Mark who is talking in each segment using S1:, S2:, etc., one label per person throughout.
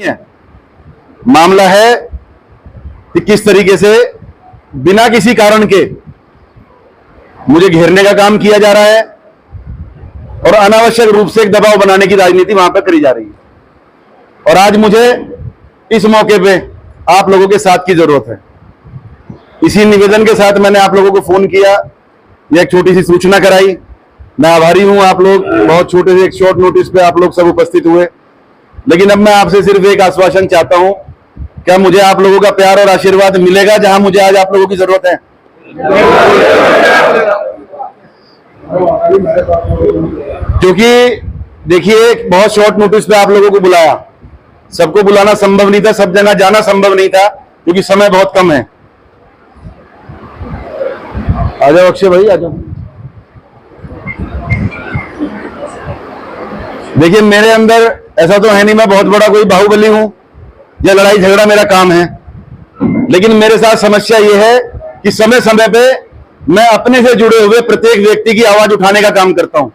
S1: है। मामला है कि किस तरीके से बिना किसी कारण के मुझे घेरने का काम किया जा रहा है और अनावश्यक रूप से एक दबाव बनाने की राजनीति वहां पर करी जा रही है। और आज मुझे इस मौके पे आप लोगों के साथ की जरूरत है। इसी निवेदन के साथ मैंने आप लोगों को फोन किया, यह एक छोटी सी सूचना कराई। मैं आभारी हूं, आप लोग बहुत छोटे से एक शॉर्ट नोटिस पे आप लोग सब उपस्थित हुए। लेकिन अब मैं आपसे सिर्फ एक आश्वासन चाहता हूं, क्या मुझे आप लोगों का प्यार और आशीर्वाद मिलेगा जहां मुझे आज आप लोगों की जरूरत है? क्योंकि देखिए, बहुत शॉर्ट नोटिस पे आप लोगों को बुलाया, सबको बुलाना संभव नहीं था, सब जगह जाना संभव नहीं था, क्योंकि समय बहुत कम है। आ जाओ अक्षय भाई, आ जाओ। देखिए, मेरे अंदर ऐसा तो है नहीं मैं बहुत बड़ा कोई बाहुबली हूं या लड़ाई झगड़ा मेरा काम है, लेकिन मेरे साथ समस्या यह है कि समय समय पे मैं अपने से जुड़े हुए प्रत्येक व्यक्ति की आवाज उठाने का काम करता हूं।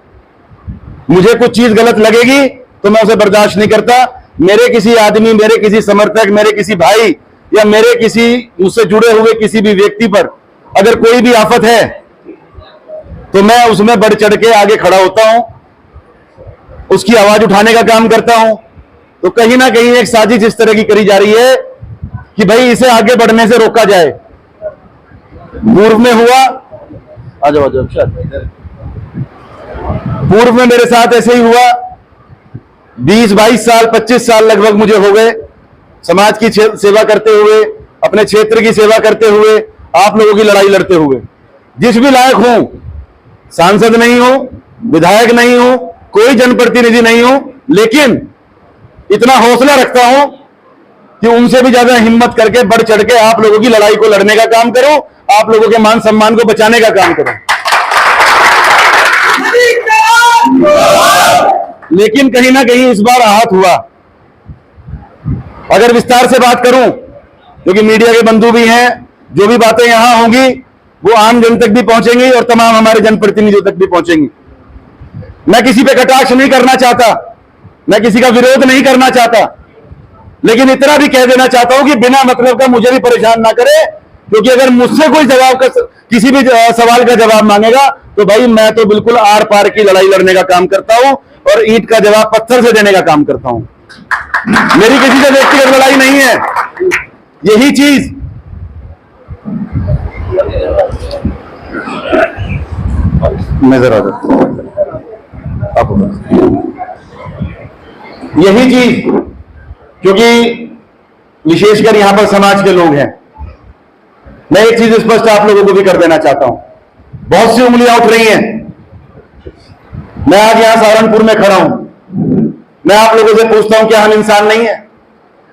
S1: मुझे कुछ चीज गलत लगेगी तो मैं उसे बर्दाश्त नहीं करता। मेरे किसी आदमी, मेरे किसी समर्थक, मेरे किसी भाई या मेरे किसी मुझसे जुड़े हुए किसी भी व्यक्ति पर अगर कोई भी आफत है तो मैं उसमें बढ़ चढ़ के आगे खड़ा होता हूं, उसकी आवाज उठाने का काम करता हूं। तो कहीं ना कहीं एक साजिश इस तरह की करी जा रही है कि भाई इसे आगे बढ़ने से रोका जाए। पूर्व में हुआ, आ जाओ पूर्व में मेरे साथ ऐसे ही हुआ। 20-22 साल, 25 साल लगभग मुझे हो गए समाज की सेवा करते हुए, अपने क्षेत्र की सेवा करते हुए, आप लोगों की लड़ाई लड़ते हुए। जिस भी लायक हूं, सांसद नहीं हूं, विधायक नहीं हूं, कोई जनप्रतिनिधि नहीं हूं, लेकिन इतना हौसला रखता हूं कि उनसे भी ज्यादा हिम्मत करके बढ़ चढ़ के आप लोगों की लड़ाई को लड़ने का काम करूं, आप लोगों के मान सम्मान को बचाने का काम करूं। लेकिन कहीं ना कहीं इस बार आहत हुआ। अगर विस्तार से बात करूं, क्योंकि मीडिया के बंधु भी हैं, जो भी बातें यहां होंगी वो आम जन तक भी पहुंचेंगी और तमाम हमारे जनप्रतिनिधियों तक भी पहुंचेंगी। मैं किसी पे कटाक्ष नहीं करना चाहता, मैं किसी का विरोध नहीं करना चाहता, लेकिन इतना भी कह देना चाहता हूं कि बिना मतलब का मुझे भी परेशान ना करे। क्योंकि अगर मुझसे कोई जवाब का, किसी भी सवाल का जवाब मांगेगा तो भाई मैं तो बिल्कुल आर पार की लड़ाई लड़ने का काम करता हूं और ईंट का जवाब पत्थर से देने का काम करता हूं। मेरी किसी से व्यक्तिगत लड़ाई नहीं है। यही चीज नजर आ जाती, यही चीज, क्योंकि विशेषकर यहां पर समाज के लोग हैं। मैं एक चीज स्पष्ट आप लोगों को भी कर देना चाहता हूं। बहुत सी उंगलियां उठ रही हैं। मैं आज यहां सहारनपुर में खड़ा हूं, मैं आप लोगों से पूछता हूं, क्या हम इंसान नहीं है?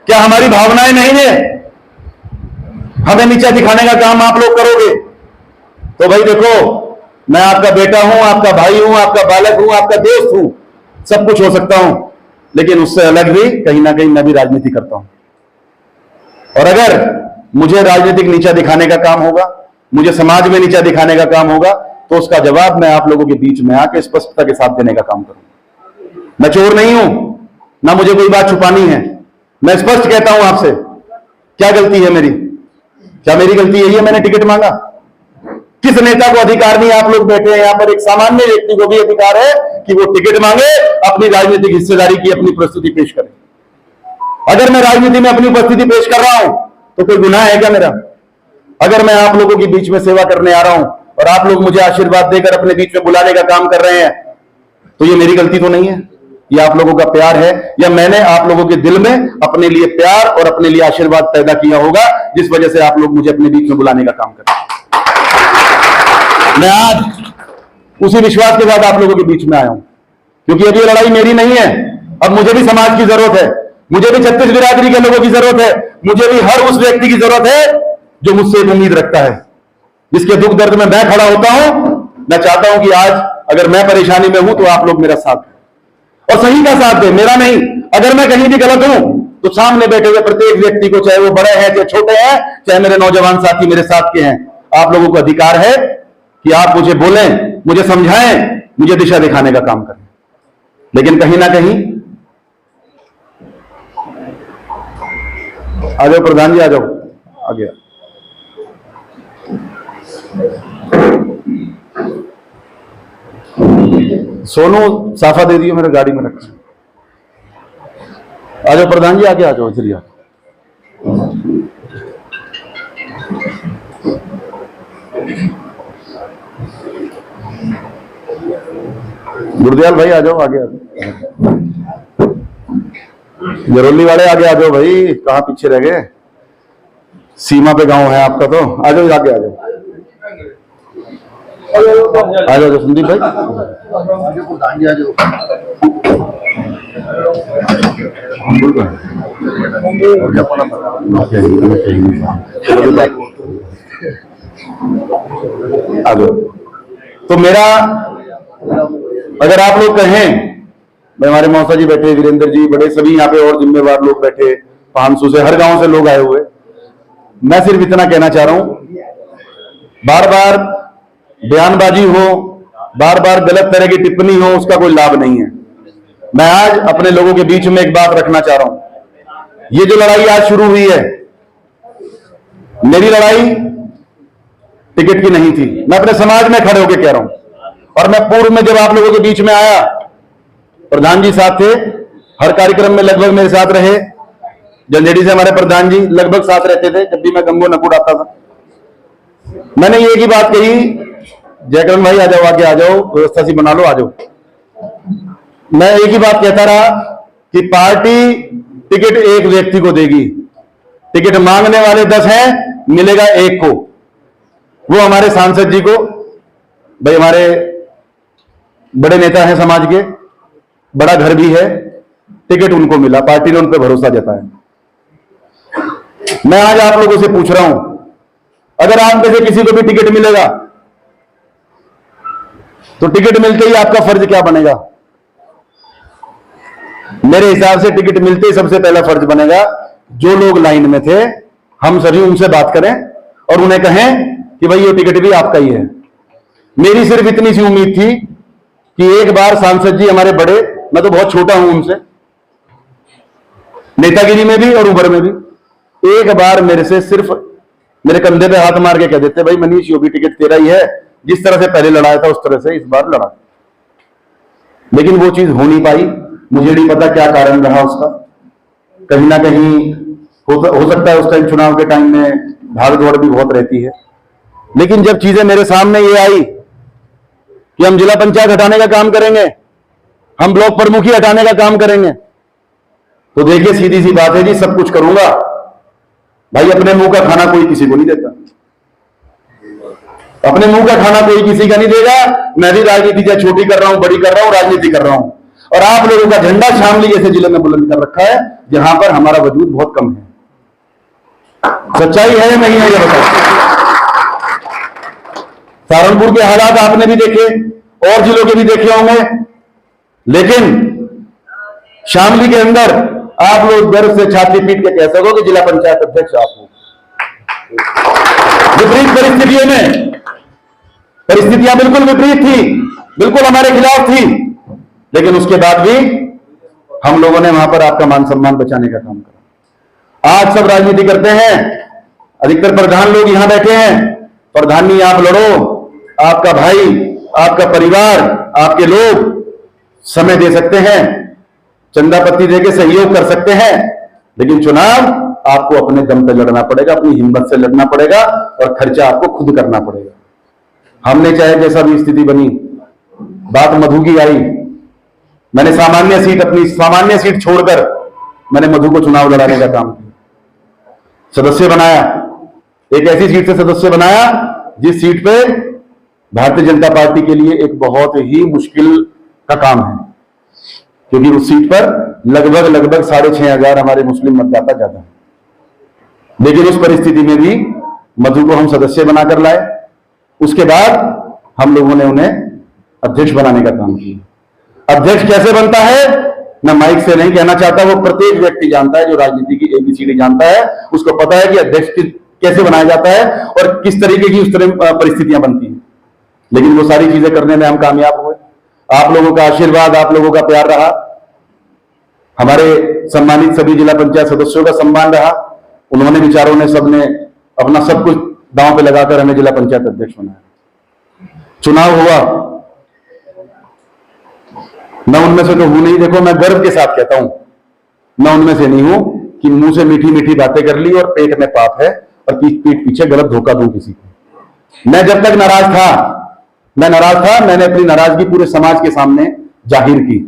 S1: क्या हमारी भावनाएं नहीं है? हमें नीचा दिखाने का काम आप लोग करोगे तो भाई देखो, मैं आपका बेटा हूं, आपका भाई हूं, आपका बालक हूं, आपका दोस्त हूं, सब कुछ हो सकता हूं, लेकिन उससे अलग भी कहीं ना कहीं मैं भी राजनीति करता हूं। और अगर मुझे राजनीतिक नीचा दिखाने का काम होगा, मुझे समाज में नीचा दिखाने का काम होगा, तो उसका जवाब मैं आप लोगों के बीच में आके स्पष्टता के साथ देने का काम करूंगा। मैं चोर नहीं हूं, ना मुझे कोई बात छुपानी है। मैं स्पष्ट कहता हूं आपसे, क्या गलती है मेरी? क्या मेरी गलती यही है मैंने टिकट मांगा? किस नेता को अधिकार नहीं? आप लोग बैठे हैं यहां पर, एक सामान्य व्यक्ति को भी अधिकार है कि वो टिकट मांगे, अपनी राजनीतिक हिस्सेदारी की अपनी प्रस्तुति पेश करे। अगर मैं राजनीति में अपनी उपस्थिति पेश कर रहा हूं तो कोई गुनाह है क्या मेरा? अगर मैं आप लोगों के बीच में सेवा करने आ रहा हूं और आप लोग मुझे आशीर्वाद देकर अपने बीच में बुलाने का काम कर रहे हैं, तो ये मेरी गलती तो नहीं है? ये आप लोगों का प्यार है, या मैंने आप लोगों के दिल में अपने लिए प्यार और अपने लिए आशीर्वाद पैदा किया होगा, जिस वजह से आप लोग मुझे अपने बीच में बुलाने का काम कर रहे हैं। मैं आज उसी विश्वास के साथ आप लोगों के बीच में आया हूं, क्योंकि अब ये लड़ाई मेरी नहीं है। अब मुझे भी समाज की जरूरत है, मुझे भी छत्तीस बिरादरी के लोगों की जरूरत है, मुझे भी हर उस व्यक्ति की जरूरत है जो मुझसे एक उम्मीद रखता है, जिसके दुख दर्द में मैं खड़ा होता हूं। मैं चाहता हूं कि आज अगर मैं परेशानी में हूं तो आप लोग मेरा साथ दें और सही का साथ दें, मेरा नहीं। अगर मैं कहीं भी गलत हूं तो सामने बैठे हुए प्रत्येक व्यक्ति को, चाहे वो बड़े हैं चाहे छोटे हैं, चाहे मेरे नौजवान साथी मेरे साथ के हैं, आप लोगों को अधिकार है कि आप मुझे बोलें, मुझे समझाएं, मुझे दिशा दिखाने का काम करें। लेकिन कहीं ना कहीं आ जाओ प्रधान जी, आ जाओ आगे। सोनू साफा दे दियो, मेरे गाड़ी में रख। आ जाओ प्रधान जी, आगे आ जाओ, इधर। गुरदयाल भाई आ जाओ, आगे आ जाओ। जरोली वाले आगे आ जाओ भाई, कहाँ पीछे रह गए? सीमा पे गांव है आपका, तो आ जाओ, आगे आ जाओ, आ जाओ संदीप भाई, प्रधान जी आ जाओ। आ जाओ। तो मेरा, अगर आप लोग कहें, हमारे मौसा जी बैठे, वीरेंद्र जी बड़े, सभी यहाँ पे और जिम्मेवार लोग बैठे, 500 से, हर गांव से लोग आए हुए, मैं सिर्फ इतना कहना चाह रहा हूं, बार बार बयानबाजी हो, बार बार गलत तरह की टिप्पणी हो, उसका कोई लाभ नहीं है। मैं आज अपने लोगों के बीच में एक बात रखना चाह रहा हूं। ये जो लड़ाई आज शुरू हुई है, मेरी लड़ाई टिकट की नहीं थी, मैं अपने समाज में खड़े होकर कह रहा हूं। और मैं पूर्व में जब आप लोगों के बीच में आया, प्रधान जी साथ थे, हर कार्यक्रम में लगभग मेरे साथ रहे, जंजेड़ी से हमारे प्रधान जी लगभग साथ रहते थे, जब भी मैं गंगो नकुड़ आता था। मैंने ये की बात कही, जयकरण भाई आ जाओ, आगे आ जाओ, व्यवस्था सी बना लो, आ जाओ। मैं एक ही बात कहता रहा कि पार्टी टिकट एक व्यक्ति को देगी, टिकट मांगने वाले 10 हैं, मिलेगा एक को, वो हमारे सांसद जी को। भाई हमारे बड़े नेता हैं समाज के, बड़ा घर भी है, टिकट उनको मिला, पार्टी ने उन पर भरोसा जताया। मैं आज आप लोगों से पूछ रहा हूं, अगर आप में से किसी को भी टिकट मिलेगा, तो टिकट मिलते ही आपका फर्ज क्या बनेगा? मेरे हिसाब से टिकट मिलते ही सबसे पहला फर्ज बनेगा, जो लोग लाइन में थे, हम सभी उनसे बात करें और उन्हें कहें कि भाई ये टिकट भी आपका ही है। मेरी सिर्फ इतनी सी उम्मीद थी कि एक बार सांसद जी हमारे बड़े, मैं तो बहुत छोटा हूं उनसे, नेतागिरी में भी और उम्र में भी, एक बार मेरे से सिर्फ मेरे कंधे पे हाथ मार के कह देते, भाई मनीष योगी टिकट तेरा ही है, जिस तरह से पहले लड़ाया था उस तरह से इस बार लड़ा। लेकिन वो चीज हो नहीं पाई, मुझे नहीं पता क्या कारण रहा उसका। कहीं ना कहीं हो सकता है उस टाइम चुनाव के टाइम में भाग दौड़ भी बहुत रहती है। लेकिन जब चीजें मेरे सामने ये आई कि हम जिला पंचायत हटाने का काम करेंगे, हम ब्लॉक प्रमुख ही हटाने का काम करेंगे, तो देखिए सीधी सी बात है जी, सब कुछ करूंगा। भाई अपने मुंह का खाना कोई किसी को नहीं देता, अपने मुंह का खाना कोई किसी का नहीं देगा। मैं भी राजनीति चाहे छोटी कर रहा हूं, बड़ी कर रहा हूं, राजनीति कर रहा हूं। और आप लोगों का झंडा शामली जैसे जिले में बुलंद कर रखा है, जहां पर हमारा वजूद बहुत कम है। सच्चाई है या नहीं है ये बताओ। सहारनपुर के हालात आपने भी देखे और जिलों के भी देखे होंगे, लेकिन शामली के अंदर आप लोग गर्व से छाती पीट के कह सको कि जिला पंचायत अध्यक्ष आप हो। विपरीत परिस्थितियों में, परिस्थितियां बिल्कुल विपरीत थी, बिल्कुल हमारे खिलाफ थी, लेकिन उसके बाद भी हम लोगों ने वहां पर आपका मान सम्मान बचाने का काम करा। आज सब राजनीति करते हैं, अधिकतर प्रधान लोग यहां बैठे हैं, प्रधानी आप लड़ो, आपका भाई, आपका परिवार, आपके लोग समय दे सकते हैं, चंदा पत्ती देके सहयोग कर सकते हैं, लेकिन चुनाव आपको अपने दम पे लड़ना पड़ेगा, अपनी हिम्मत से लड़ना पड़ेगा और खर्चा आपको खुद करना पड़ेगा। हमने चाहे जैसा भी स्थिति बनी, बात मधु की आई, मैंने सामान्य सीट, अपनी सामान्य सीट छोड़कर मैंने मधु को चुनाव लड़ाने का काम किया, सदस्य बनाया, एक ऐसी सीट से सदस्य बनाया जिस सीट पे भारतीय जनता पार्टी के लिए एक बहुत ही मुश्किल का काम है, क्योंकि उस सीट पर लगभग 6,500 हमारे मुस्लिम मतदाता ज्यादा है। लेकिन उस परिस्थिति में भी मधु को हम सदस्य बनाकर लाए। उसके बाद हम लोगों ने उन्हें अध्यक्ष बनाने का काम किया। अध्यक्ष कैसे बनता है मैं माइक से नहीं कहना चाहता, वो प्रत्येक व्यक्ति जानता है, जो राजनीति की ABCD जानता है, उसको पता है कि अध्यक्ष कैसे बनाया जाता है और किस तरीके की उस तरह परिस्थितियां बनती हैं। लेकिन वो सारी चीजें करने में हम कामयाब हुए। आप लोगों का आशीर्वाद, आप लोगों का प्यार रहा, हमारे सम्मानित सभी जिला पंचायत सदस्यों का सम्मान रहा, उन्होंने विचारों ने सबने अपना सब कुछ दांव पे लगाकर हमें जिला पंचायत अध्यक्ष बनाया। चुनाव हुआ, मैं उनमें से तो हूं नहीं। देखो, मैं गर्व के साथ कहता हूं, मैं उनमें से नहीं हूं कि मुंह से मीठी मीठी बातें कर ली और पेट में पाप है और पीठ पीछे गलत धोखा दूं किसी को। मैं जब तक नाराज था, मैंने अपनी नाराजगी पूरे समाज के सामने जाहिर की,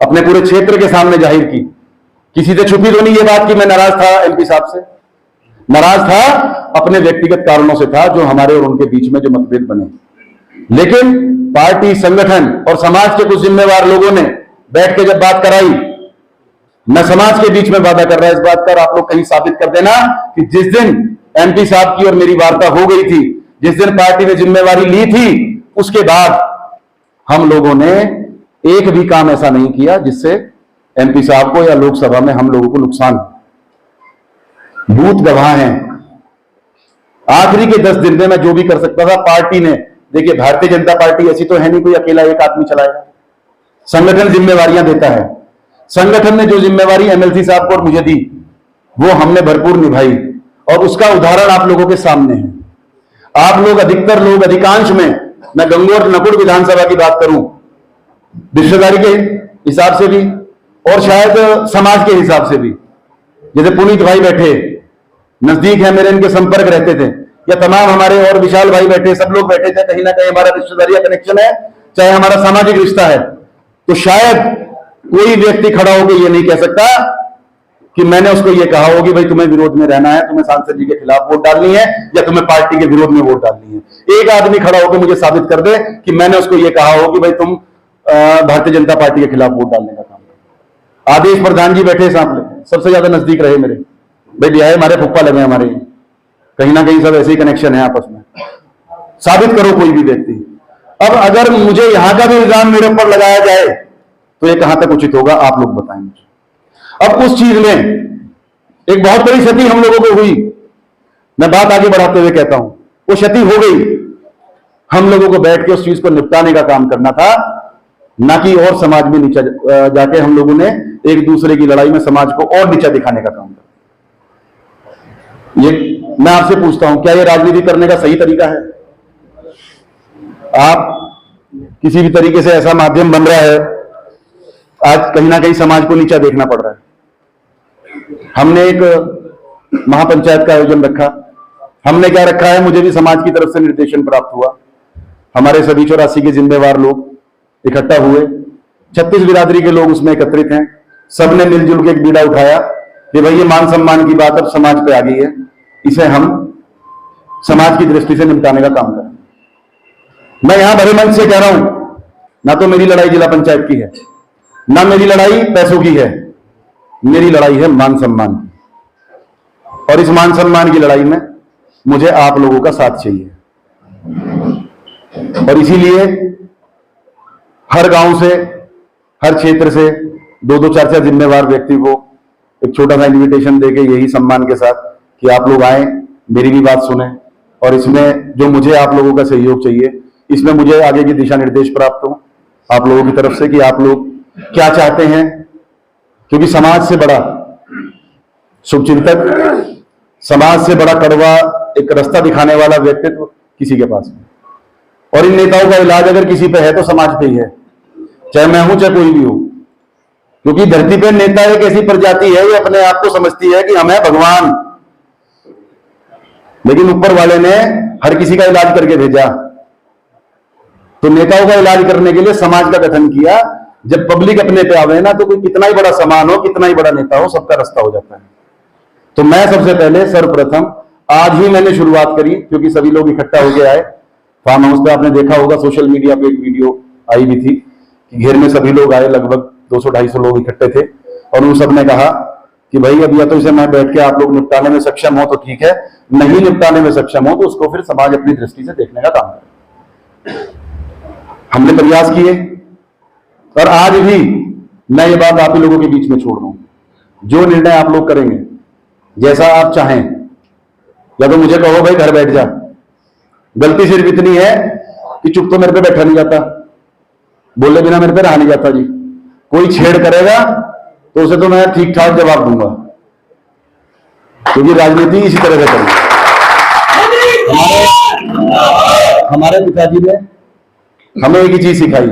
S1: अपने पूरे क्षेत्र के सामने जाहिर की। किसी से छुपी तो नहीं ये बात कि मैं नाराज था एमपी साहब से। नाराज था अपने व्यक्तिगत कारणों से था, जो हमारे और उनके बीच में जो मतभेद बने। लेकिन पार्टी, संगठन और समाज के कुछ जिम्मेवार लोगों ने बैठ के जब बात कराई, मैं समाज के बीच में वादा कर रहा इस बात पर, आप लोग कहीं साबित कर देना कि जिस दिन एमपी साहब की और मेरी वार्ता हो गई थी, जिस दिन पार्टी ने जिम्मेवारी ली थी, उसके बाद हम लोगों ने एक भी काम ऐसा नहीं किया जिससे एमपी साहब को या लोकसभा में हम लोगों को नुकसान हो। बूथ गवाह हैं। आखिरी के 10 दिन में मैं जो भी कर सकता था, पार्टी ने, देखिए भारतीय जनता पार्टी ऐसी तो है नहीं कोई अकेला एक आदमी चलाएगा, संगठन जिम्मेवारियां देता है। संगठन ने जो जिम्मेवारी एमएलसी साहब को और मुझे दी, वो हमने भरपूर निभाई और उसका उदाहरण आप लोगों के सामने है। आप लोग, अधिकतर लोग, अधिकांश में, मैं गंगोर नकुड़ विधानसभा की बात करूं, रिश्तेदारी के हिसाब से भी और शायद समाज के हिसाब से भी, जैसे पुनीत भाई बैठे, नजदीक है मेरे, इनके संपर्क रहते थे, या तमाम हमारे और विशाल भाई बैठे, सब लोग बैठे थे, कहीं ना कहीं हमारा रिश्तेदारी का कनेक्शन है, चाहे हमारा सामाजिक रिश्ता है। तो शायद कोई व्यक्ति खड़ा होकर ये नहीं कह सकता कि मैंने उसको ये कहा हो कि भाई तुम्हें विरोध में रहना है, तुम्हें सांसद जी के खिलाफ वोट डालनी है या तुम्हें पार्टी के विरोध में वोट डालनी है। एक आदमी खड़ा होकर मुझे साबित कर दे कि मैंने उसको ये कहा हो कि भाई तुम भारतीय जनता पार्टी के खिलाफ वोट डालने का काम करो। आदेश प्रधान जी बैठे सामने, सबसे ज्यादा नजदीक रहे मेरे, भाई बिहार हमारे फुप्पा लगे हमारे, कहीं ना कहीं सब ऐसे ही कनेक्शन है आपस में। साबित करो कोई भी व्यक्ति। अब अगर मुझे यहां का भी इल्जाम मेरे ऊपर लगाया जाए तो ये कहां तक उचित होगा, आप लोग बताएं मुझे। अब उस चीज में एक बहुत बड़ी क्षति हम लोगों को हुई। मैं बात आगे बढ़ाते हुए कहता हूं, वो क्षति हो गई। हम लोगों को बैठ के उस चीज को निपटाने का काम करना था, ना कि और समाज में नीचा जाके हम लोगों ने एक दूसरे की लड़ाई में समाज को और नीचा दिखाने का काम किया। ये मैं आपसे पूछता हूं, क्या ये राजनीति करने का सही तरीका है? आप किसी भी तरीके से ऐसा माध्यम बन रहा है, आज कहीं ना कहीं समाज को नीचा देखना पड़ रहा है। हमने एक महापंचायत का आयोजन रखा, हमने क्या रखा है, मुझे भी समाज की तरफ से निर्देशन प्राप्त हुआ। हमारे सभी 84 के जिम्मेवार लोग इकट्ठा हुए, 36 बिरादरी के लोग उसमें एकत्रित हैं। सबने मिलजुल के एक बीड़ा उठाया कि भाई ये मान सम्मान की बात अब समाज पे आ गई है, इसे हम समाज की दृष्टि से निपटाने का काम करें। मैं यहां भरे मन से कह रहा हूं, ना तो मेरी लड़ाई जिला पंचायत की है, ना मेरी लड़ाई पैसों की है, मेरी लड़ाई है मान सम्मान की। और इस मान सम्मान की लड़ाई में मुझे आप लोगों का साथ चाहिए। और इसीलिए हर गांव से, हर क्षेत्र से 2-2, 4-4 जिम्मेवार व्यक्ति को एक छोटा सा इन्विटेशन देके यही सम्मान के साथ कि आप लोग आए, मेरी भी बात सुने, और इसमें जो मुझे आप लोगों का सहयोग चाहिए, इसमें मुझे आगे की दिशा निर्देश प्राप्त हो आप लोगों की तरफ से कि आप लोग क्या चाहते हैं। क्योंकि समाज से बड़ा शुभचिंतक, समाज से बड़ा कड़वा एक रास्ता दिखाने वाला व्यक्तित्व किसी के पास नहीं। और इन नेताओं का इलाज अगर किसी पे है तो समाज पे ही है, चाहे मैं हूं चाहे कोई भी हो। क्योंकि धरती पे नेता एक ऐसी प्रजाति है, ये अपने आप को समझती है कि हम है भगवान, लेकिन ऊपर वाले ने हर किसी का इलाज करके भेजा। तो नेताओं का इलाज करने के लिए समाज का गठन किया। जब पब्लिक अपने पे आवे ना, तो कोई कितना ही बड़ा सामान हो, कितना ही बड़ा नेता हो, सबका रास्ता हो जाता है। तो मैं सबसे पहले, सर्वप्रथम आज ही मैंने शुरुआत करी, क्योंकि सभी लोग इकट्ठा होके आए। फार्म हाउस पे आपने देखा होगा, सोशल मीडिया पे एक वीडियो आई भी थी कि घेर में सभी लोग आए, लगभग 200-250 लोग इकट्ठे थे। और उन सब ने कहा कि भाई अब या तो इसे मैं बैठ के आप लोग निपटाने में सक्षम हो तो ठीक है, नहीं निपटाने में सक्षम हो तो उसको फिर समाज अपनी दृष्टि से देखने का काम करे। हमने प्रयास किए और आज भी मैं ये बात आप ही लोगों के बीच में छोड़ रहा हूं, जो निर्णय आप लोग करेंगे, जैसा आप चाहें, या तो मुझे कहो भाई घर बैठ जा, गलती सिर्फ इतनी है कि चुप तो मेरे पे बैठा नहीं जाता, बोले बिना मेरे पे रहा नहीं जाता जी। कोई छेड़ करेगा तो उसे तो मैं ठीक ठाक जवाब दूंगा। क्योंकि राजनीति इसी तरह से करेंगे। हमारे पिताजी ने हमें एक ही चीज सिखाई,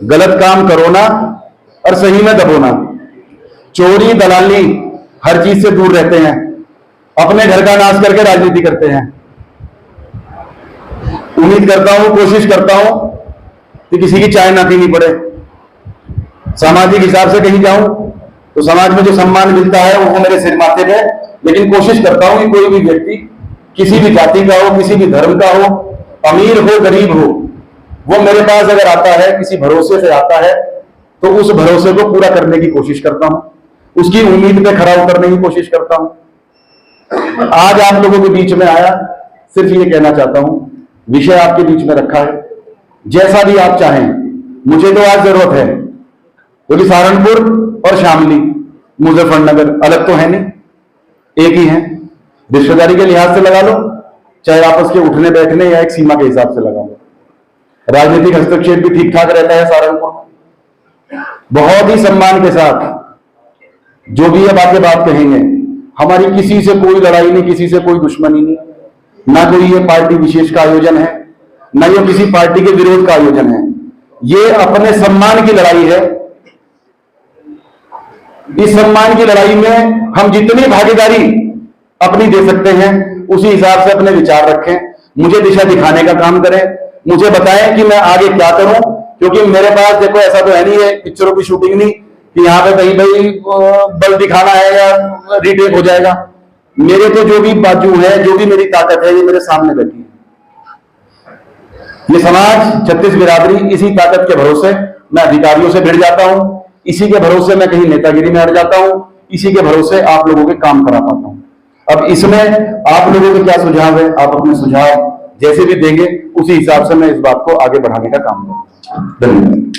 S1: गलत काम करो ना और सही में दबो ना। चोरी दलाली हर चीज से दूर रहते हैं, अपने घर का नाश करके राजनीति करते हैं। उम्मीद करता हूं, कोशिश करता हूं कि किसी की चाय ना पीनी पड़े। सामाजिक हिसाब से कहीं जाऊं तो समाज में जो सम्मान मिलता है वो मेरे सिर माथे पे, लेकिन कोशिश करता हूं कि कोई भी व्यक्ति किसी भी जाति का हो, किसी भी धर्म का हो, अमीर हो गरीब हो, वो मेरे पास अगर आता है, किसी भरोसे से आता है, तो उस भरोसे को पूरा करने की कोशिश करता हूं, उसकी उम्मीद पे खरा उतरने की कोशिश करता हूं। आज आप लोगों के बीच में आया, सिर्फ ये कहना चाहता हूं, विषय आपके बीच में रखा है, जैसा भी आप चाहें। मुझे तो आज जरूरत है क्योंकि सहारनपुर और शामली, मुजफ्फरनगर अलग तो है नहीं, एक ही है। रिश्तेदारी के लिहाज से लगा लो, चाहे आपस के उठने बैठने या एक सीमा के हिसाब से लगा लो। राजनीतिक हस्तक्षेप भी ठीक ठाक रहता है सहारनपुर में, बहुत ही सम्मान के साथ जो भी ये बात कहेंगे। हमारी किसी से कोई लड़ाई नहीं, किसी से कोई दुश्मनी नहीं, ना कोई ये पार्टी विशेष का आयोजन है, ना ये किसी पार्टी के विरोध का आयोजन है। ये अपने सम्मान की लड़ाई है। इस सम्मान की लड़ाई में हम जितनी भागीदारी अपनी दे सकते हैं उसी हिसाब से अपने विचार रखें, मुझे दिशा दिखाने का काम करें, मुझे बताएं कि मैं आगे क्या करूं। क्योंकि मेरे पास देखो ऐसा तो है नहीं है पिक्चरों की शूटिंग नहीं कि यहां पे कहीं भाई बल दिखाना है या रीटेक हो जाएगा। मेरे तो जो भी बाजू है, जो भी मेरी ताकत है, ये मेरे सामने बैठी है। ये समाज, छत्तीस बिरादरी, इसी ताकत के भरोसे मैं अधिकारियों से भिड़ जाता हूं, इसी के भरोसे मैं कहीं नेतागिरी में अड़ जाता हूं, इसी के भरोसे आप लोगों के काम करा पाता हूं। अब इसमें आप लोगों के क्या सुझाव है, आप अपने सुझाव जैसे भी देंगे उसी हिसाब से मैं इस बात को आगे बढ़ाने का काम करूंगा। धन्यवाद।